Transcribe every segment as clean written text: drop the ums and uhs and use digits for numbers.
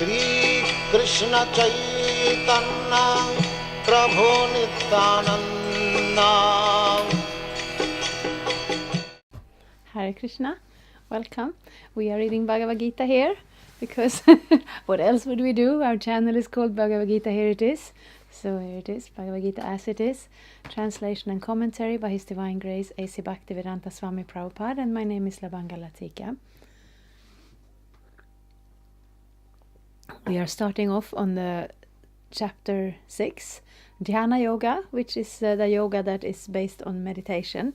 Shri Krishna Chaitanya Prabhu Nityananda. Hare Krishna, welcome. We are reading Bhagavad-gita here because what else would we do? Our channel is called Bhagavad-gita, here it is. So here it is, Bhagavad-gita as it is. Translation and commentary by His Divine Grace A.C. Bhaktivedanta Swami Prabhupada, and my name is Labanga Latika. We are starting off on the chapter 6, Dhyana Yoga, which is the yoga that is based on meditation.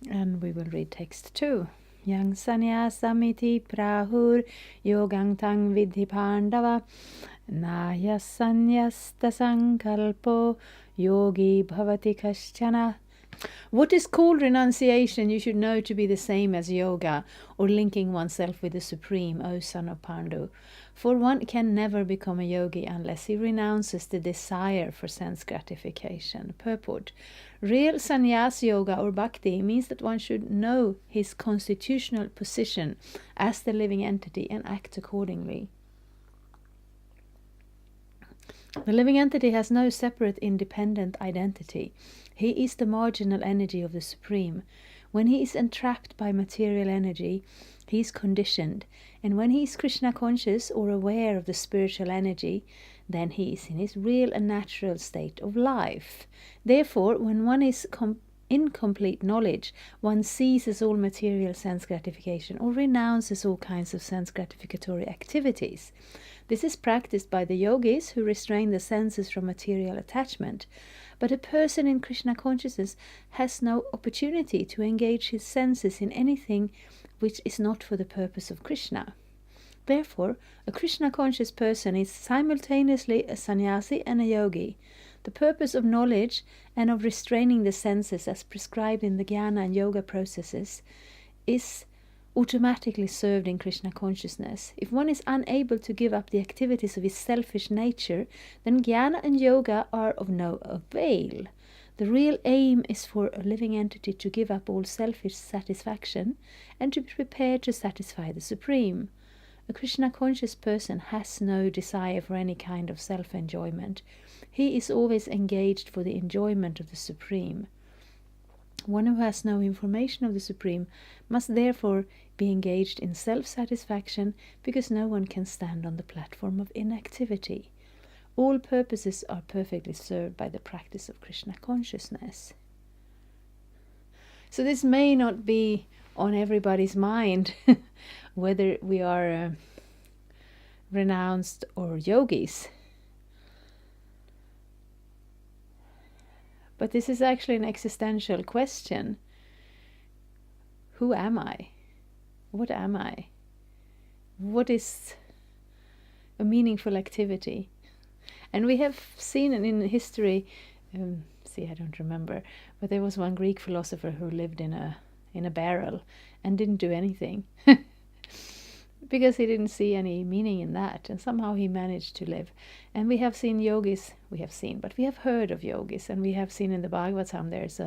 And we will read text 2. Yang sanyasamiti prahur yogang tang vidhi pandava naya sanyasta sankalpo yogi bhavati kaschana. What is called renunciation you should know to be the same as yoga, or linking oneself with the Supreme, O son of Pandu. For one can never become a yogi unless he renounces the desire for sense gratification. Purport. Real sannyas yoga or bhakti means that one should know his constitutional position as the living entity and act accordingly. The living entity has no separate independent identity. He is the marginal energy of the Supreme. When he is entrapped by material energy, he is conditioned, and when he is Krishna conscious or aware of the spiritual energy, then he is in his real and natural state of life. Therefore, when one is in complete knowledge, one ceases all material sense gratification or renounces all kinds of sense gratificatory activities. This is practiced by the yogis who restrain the senses from material attachment. But a person in Krishna consciousness has no opportunity to engage his senses in anything which is not for the purpose of Krishna. Therefore, a Krishna conscious person is simultaneously a sannyasi and a yogi. The purpose of knowledge and of restraining the senses as prescribed in the jnana and yoga processes is automatically served in Krishna consciousness. If one is unable to give up the activities of his selfish nature, then jnana and yoga are of no avail. The real aim is for a living entity to give up all selfish satisfaction and to be prepared to satisfy the Supreme. A Krishna conscious person has no desire for any kind of self-enjoyment. He is always engaged for the enjoyment of the Supreme. One who has no information of the Supreme must therefore be engaged in self-satisfaction, because no one can stand on the platform of inactivity. All purposes are perfectly served by the practice of Krishna consciousness. So this may not be on everybody's mind, whether we are renounced or yogis. But this is actually an existential question. Who am I? What am I? What is a meaningful activity? And we have seen in history, I don't remember, but there was one Greek philosopher who lived in a barrel and didn't do anything because he didn't see any meaning in that, and somehow he managed to live. And we have seen yogis, we have heard of yogis, and we have seen in the Bhagavatam there's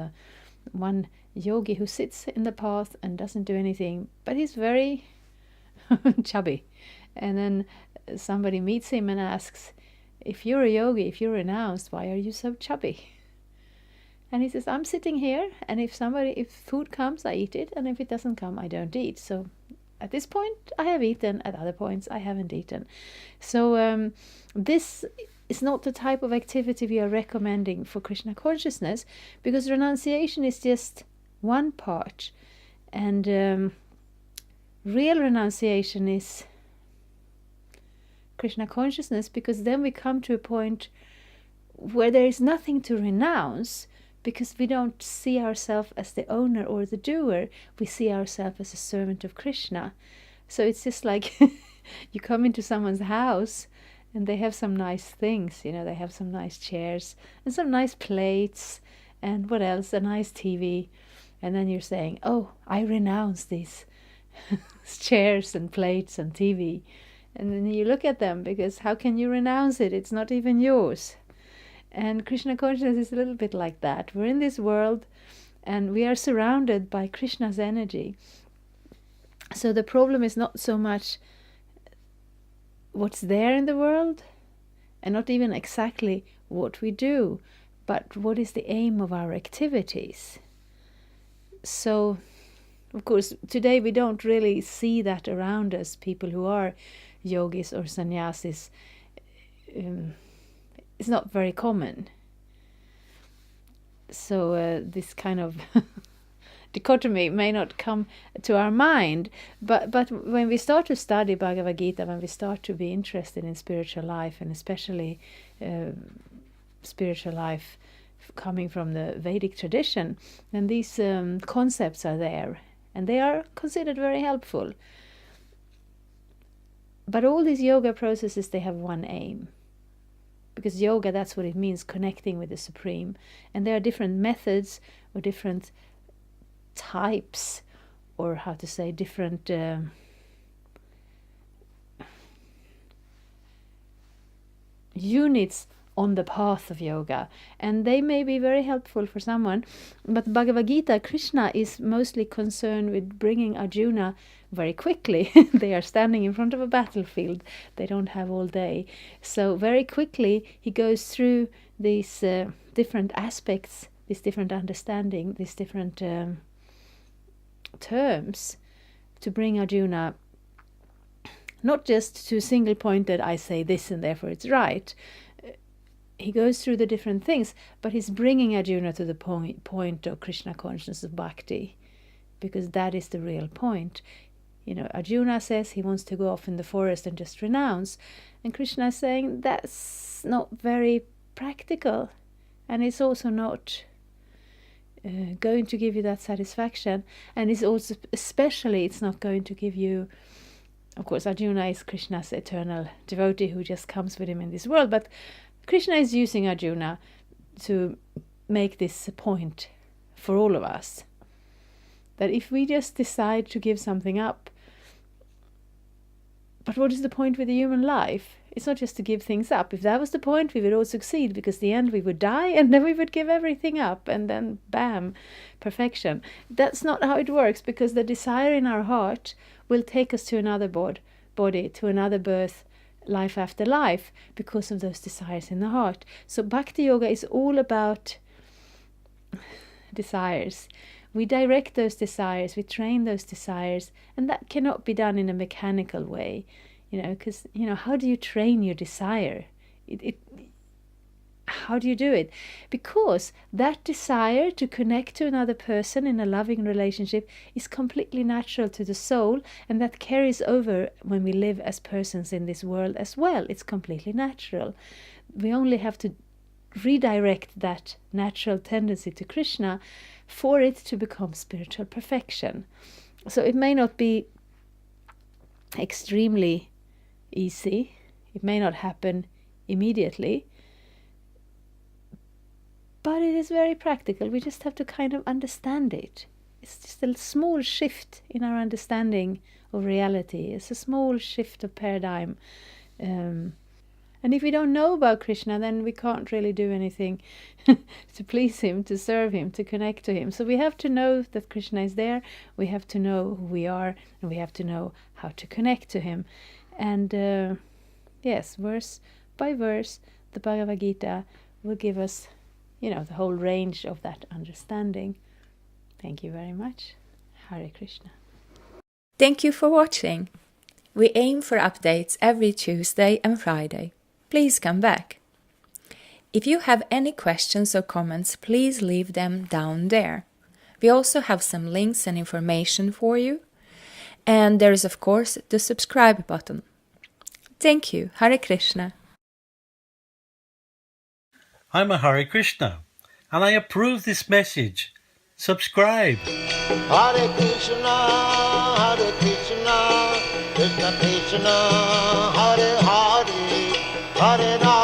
one yogi who sits in the path and doesn't do anything, but he's very chubby. And then somebody meets him and asks, if you're a yogi, if you're renounced, why are you so chubby? And he says, I'm sitting here, and if food comes, I eat it, and if it doesn't come, I don't eat. So at this point, I have eaten. At other points, I haven't eaten. So this is not the type of activity we are recommending for Krishna consciousness, because renunciation is just one part. And real renunciation is Krishna consciousness, because then we come to a point where there is nothing to renounce, because we don't see ourselves as the owner or the doer. We see ourselves as a servant of Krishna. So it's just like you come into someone's house and they have some nice things, they have some nice chairs and some nice plates and what else, a nice TV. And then you're saying, oh, I renounce these chairs and plates and TV. And then you look at them, because how can you renounce it? It's not even yours. And Krishna consciousness is a little bit like that. We're in this world and we are surrounded by Krishna's energy. So the problem is not so much what's there in the world, and not even exactly what we do, but what is the aim of our activities. So, of course, today we don't really see that around us, people who are yogis or sannyasis. It's not very common. So this kind of dichotomy may not come to our mind, but when we start to study Bhagavad-gita, when we start to be interested in spiritual life, and especially spiritual life coming from the Vedic tradition, then these concepts are there, and they are considered very helpful. But all these yoga processes, they have one aim. Because yoga, that's what it means, connecting with the Supreme. And there are different methods or different types, or how to say, different units on the path of yoga, and they may be very helpful for someone. But Bhagavad-gita, Krishna is mostly concerned with bringing Arjuna very quickly. They are standing in front of a battlefield. They don't have all day. So very quickly he goes through these different aspects, this different understanding, these different terms, to bring Arjuna not just to a single point that I say this and therefore it's right. He goes through the different things, but he's bringing Arjuna to the point of Krishna consciousness of bhakti, because that is the real point. You know, Arjuna says he wants to go off in the forest and just renounce, and Krishna is saying that's not very practical, and it's also not going to give you that satisfaction, and it's also, especially, it's not going to give you. Of course, Arjuna is Krishna's eternal devotee who just comes with him in this world, but Krishna is using Arjuna to make this point for all of us. That if we just decide to give something up, but what is the point with the human life? It's not just to give things up. If that was the point, we would all succeed, because in the end we would die and then we would give everything up, and then bam, perfection. That's not how it works, because the desire in our heart will take us to another body, to another birth, life after life, because of those desires in the heart. So Bhakti Yoga is all about desires. We direct those desires, we train those desires, and that cannot be done in a mechanical way, because, how do you train your desire? How do you do it? Because that desire to connect to another person in a loving relationship is completely natural to the soul, and that carries over when we live as persons in this world as well. It's completely natural. We only have to redirect that natural tendency to Krishna for it to become spiritual perfection. So it may not be extremely easy. It may not happen immediately. But it is very practical. We just have to kind of understand it. It's just a small shift in our understanding of reality. It's a small shift of paradigm. And if we don't know about Krishna, then we can't really do anything to please him, to serve him, to connect to him. So we have to know that Krishna is there. We have to know who we are, and we have to know how to connect to him. And yes, verse by verse, the Bhagavad-gita will give us the whole range of that understanding. Thank you very much. Hare Krishna. Thank you for watching. We aim for updates every Tuesday and Friday. Please come back. If you have any questions or comments, please leave them down there. We also have some links and information for you. And there is, of course, the subscribe button. Thank you. Hare Krishna. I'm a Hare Krishna, and I approve this message. Subscribe. Hare Krishna, Krishna Krishna, Hare Hare, Hare Rama.